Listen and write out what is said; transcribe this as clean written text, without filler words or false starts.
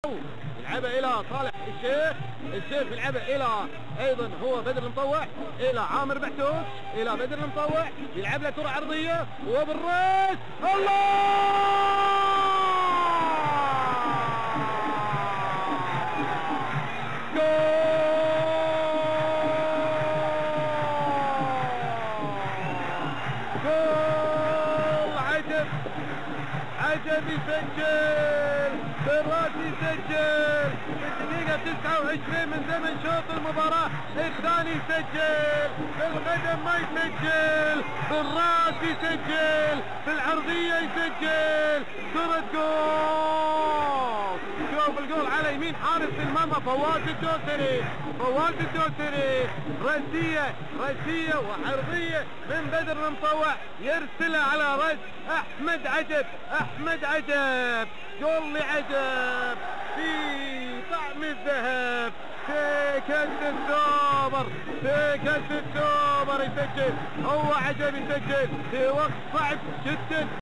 يلعبها الى صالح الشيخ، الشيخ يلعبها الى ايضا هو بدر المطوع، الى عامر بحتوش، الى بدر المطوع، يلعب له كره عرضيه وبالراس الله جول عجب عجب يسجل بالراس يسجل في الدقيقة 29 من زمن شوط المباراة، الثاني يسجل بالقدم ما يسجل بالراس يسجل بالعرضية يسجل كرة جول. شوف الجول على يمين حارس المرمى فواز الدوسري، فواز الدوسري رأسية وعرضية من بدر المطوع يرسلها على رأس أحمد عجب، أحمد عجب جول لعجب في طعم الذهب في كأس السوبر، في كأس السوبر يسجل، هو عجب يسجل في وقت صعب جدا.